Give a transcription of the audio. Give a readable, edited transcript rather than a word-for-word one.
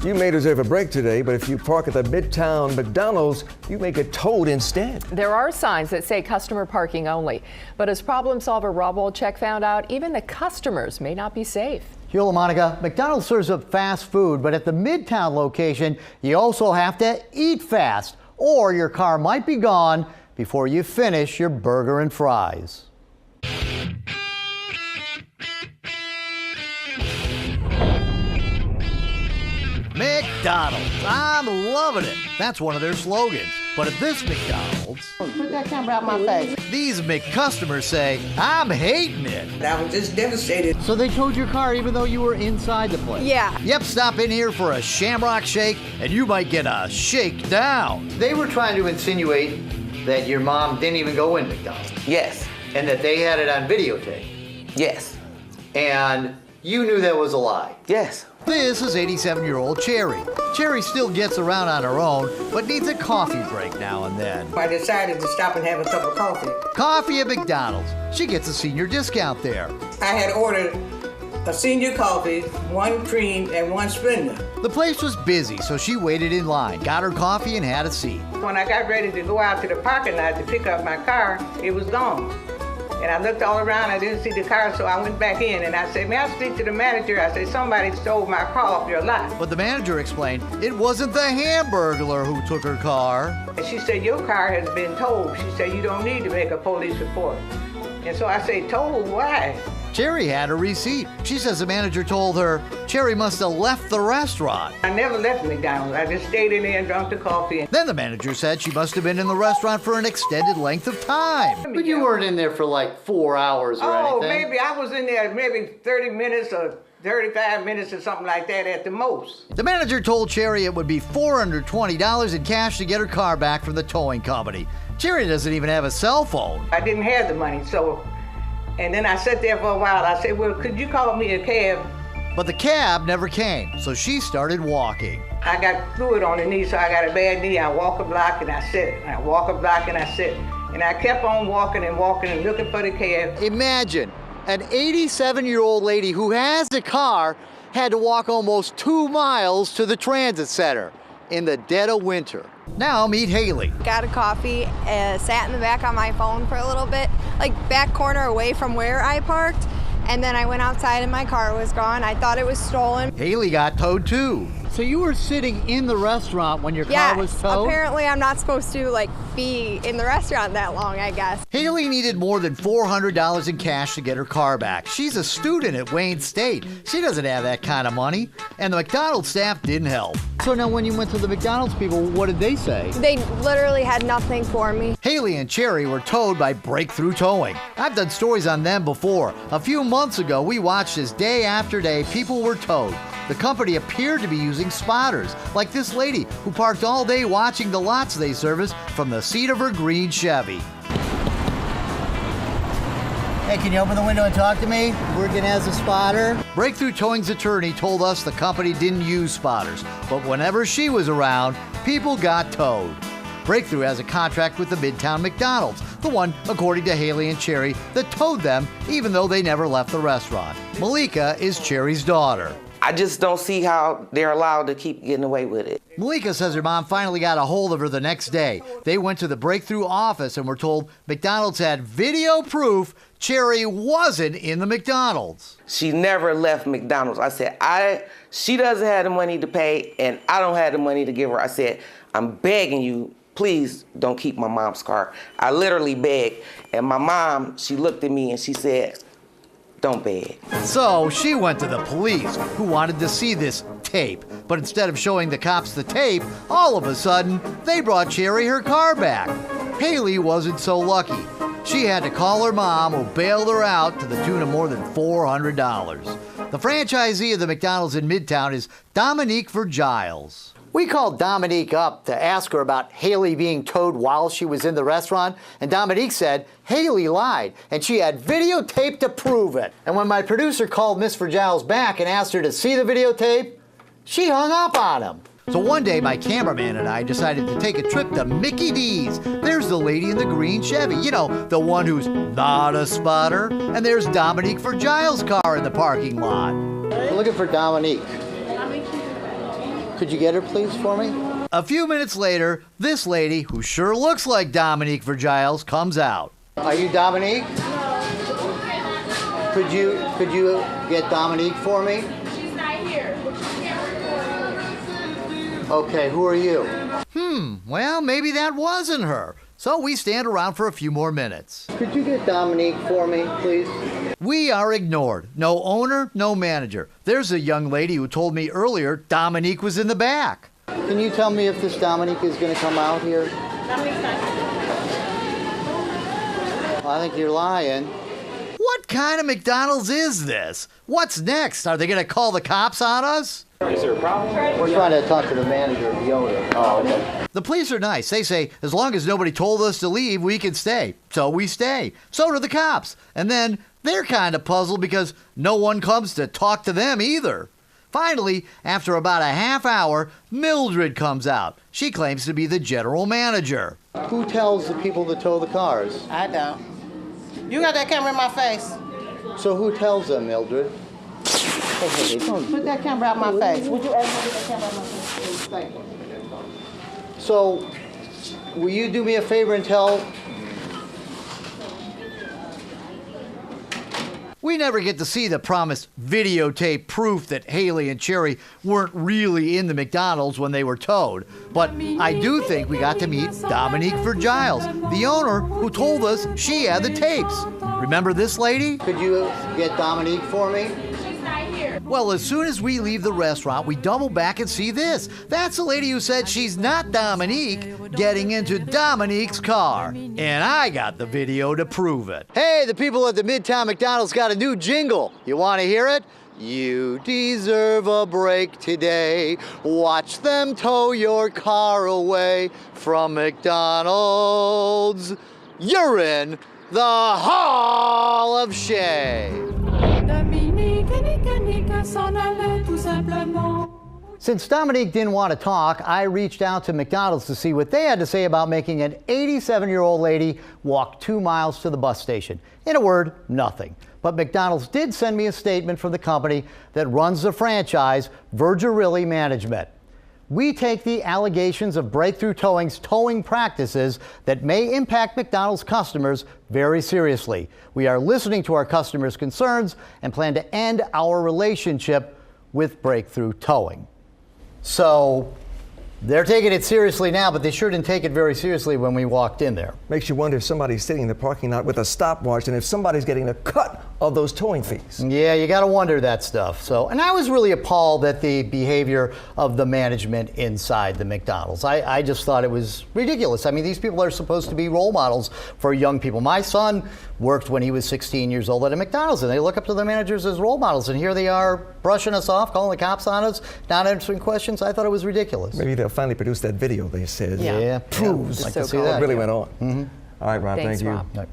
You may deserve a break today, but if you park at the Midtown McDonald's, you may get towed instead. There are signs that say customer parking only. But as problem solver Rob Wolchek found out, even the customers may not be safe. Hugh LaMonica, McDonald's serves up fast food, but at the Midtown location, you also have to eat fast, or your car might be gone before you finish your burger and fries. McDonald's, I'm loving it. That's one of their slogans. But at this McDonald's, Put that camera out my face. these McCustomers say, I'm hating it. I was just devastated. So they towed your car even though you were inside the place? Yeah. Yep, stop in here for a Shamrock Shake and you might get a shakedown. They were trying to insinuate that your mom didn't even go in McDonald's. Yes. And that they had it on videotape. Yes. And you knew that was a lie. Yes. This is 87-year-old Cherry. Cherry still gets around on her own, but needs a coffee break now and then. I decided to stop and have a cup of coffee. Coffee at McDonald's. She gets a senior discount there. I had ordered a senior coffee, 1 cream, and 1 Splenda. The place was busy, so she waited in line, got her coffee, and had a seat. When I got ready to go out to the parking lot to pick up my car, it was gone. And I looked all around, I didn't see the car, so I went back in and I said, may I speak to the manager? I said, somebody stole my car off your lot. But the manager explained it wasn't the Hamburglar who took her car. And she said, your car has been towed. She said, you don't need to make a police report. And so I said, towed? Why? Cherry had a receipt. She says the manager told her Cherry must have left the restaurant. I never left McDonald's. I just stayed in there and drank the coffee. Then the manager said she must have been in the restaurant for an extended length of time. But you weren't in there for like 4 hours or anything. Maybe I was in there maybe 30 minutes or 35 minutes or something like that at the most. The manager told Cherry it would be $420 in cash to get her car back from the towing company. Cherry doesn't even have a cell phone. I didn't have the money, and then I sat there for a while. I said, well, could you call me a cab? But the cab never came, so she started walking. I got fluid on the knee, so I got a bad knee. I walk a block and I sit. And I walk a block and I sit. And I kept on walking and walking and looking for the cab. Imagine an 87-year-old lady who has a car had to walk almost 2 miles to the transit center in the dead of winter. Now meet Haley. Got a coffee, sat in the back on my phone for a little bit, like back corner away from where I parked, and then I went outside and my car was gone. I thought it was stolen. Haley got towed too. So you were sitting in the restaurant when your car was towed? Apparently I'm not supposed to be in the restaurant that long, I guess. Haley needed more than $400 in cash to get her car back. She's a student at Wayne State. She doesn't have that kind of money. And the McDonald's staff didn't help. So now when you went to the McDonald's people, what did they say? They literally had nothing for me. Haley and Cherry were towed by Breakthrough Towing. I've done stories on them before. A few months ago, we watched as day after day people were towed. The company appeared to be using spotters, like this lady who parked all day watching the lots they service from the seat of her green Chevy. Hey, can you open the window and talk to me? Working as a spotter. Breakthrough Towing's attorney told us the company didn't use spotters, but whenever she was around, people got towed. Breakthrough has a contract with the Midtown McDonald's, the one, according to Haley and Cherry, that towed them even though they never left the restaurant. Malika is Cherry's daughter. I just don't see how they're allowed to keep getting away with it. Malika says her mom finally got a hold of her the next day. They went to the Breakthrough office and were told McDonald's had video proof Cherry wasn't in the McDonald's. She never left McDonald's. I said, she doesn't have the money to pay and I don't have the money to give her. I said, I'm begging you, please don't keep my mom's car. I literally begged. And my mom, she looked at me and she said, don't beg. So she went to the police, who wanted to see this tape. But instead of showing the cops the tape, all of a sudden, they brought Cherry her car back. Haley wasn't so lucky. She had to call her mom, who bailed her out to the tune of more than $400. The franchisee of the McDonald's in Midtown is Dominique Vergiles. We called Dominique up to ask her about Haley being towed while she was in the restaurant, and Dominique said Haley lied, and she had videotape to prove it. And when my producer called Miss Vergiles back and asked her to see the videotape, she hung up on him. So one day, my cameraman and I decided to take a trip to Mickey D's. There's the lady in the green Chevy, you know, the one who's not a spotter. And there's Dominique Vergiles' car in the parking lot. We're looking for Dominique. Could you get her, please, for me? A few minutes later, this lady, who sure looks like Dominique Vergiles, comes out. Are you Dominique? Could you get Dominique for me? She's not here. Okay, who are you? Well, maybe that wasn't her. So we stand around for a few more minutes. Could you get Dominique for me, please? We are ignored. No owner, no manager. There's a young lady who told me earlier Dominique was in the back. Can you tell me if this Dominique is going to come out here? Dominique's not here. I think you're lying. What kind of McDonald's is this? What's next? Are they going to call the cops on us? We're trying to talk to the manager, the owner. Oh, okay. The police are nice. They say, as long as nobody told us to leave, we can stay. So we stay. So do the cops. And then they're kind of puzzled because no one comes to talk to them either. Finally, after about a half hour, Mildred comes out. She claims to be the general manager. Who tells the people to tow the cars? I don't. You got that camera in my face. So who tells them, Mildred? Hey, don't. Put that camera out my face. Would you ever put that camera out my face? Thank you. So, will you do me a favor and tell... We never get to see the promised videotape proof that Haley and Cherry weren't really in the McDonald's when they were towed. But I do think we got to meet Dominique Vergiles, the owner who told us she had the tapes. Remember this lady? Could you get Dominique for me? She's not here. Well, as soon as we leave the restaurant, we double back and see this. That's the lady who said she's not Dominique getting into Dominique's car. And I got the video to prove it. Hey, the people at the Midtown McDonald's got a new jingle. You want to hear it? You deserve a break today. Watch them tow your car away from McDonald's. You're in the Hall of Shame. Since Dominique didn't want to talk, I reached out to McDonald's to see what they had to say about making an 87-year-old lady walk 2 miles to the bus station. In a word, nothing. But McDonald's did send me a statement from the company that runs the franchise, Vergirilli Management. We take the allegations of Breakthrough Towing's towing practices that may impact McDonald's customers very seriously. We are listening to our customers' concerns and plan to end our relationship with Breakthrough Towing. So they're taking it seriously now, but they sure didn't take it very seriously when we walked in there. Makes you wonder if somebody's sitting in the parking lot with a stopwatch and if somebody's getting a cut of those towing fees. Yeah, you got to wonder that stuff. So, and I was really appalled at the behavior of the management inside the McDonald's. I just thought it was ridiculous. I mean, these people are supposed to be role models for young people. My son worked when he was 16 years old at a McDonald's, and they look up to the managers as role models, and here they are brushing us off, calling the cops on us, not answering questions. I thought it was ridiculous. Maybe they'll finally produce that video, they said. Yeah. Proves Like to see how that. it really went on. All right, Rob, Thanks, thank you. Rob. Right.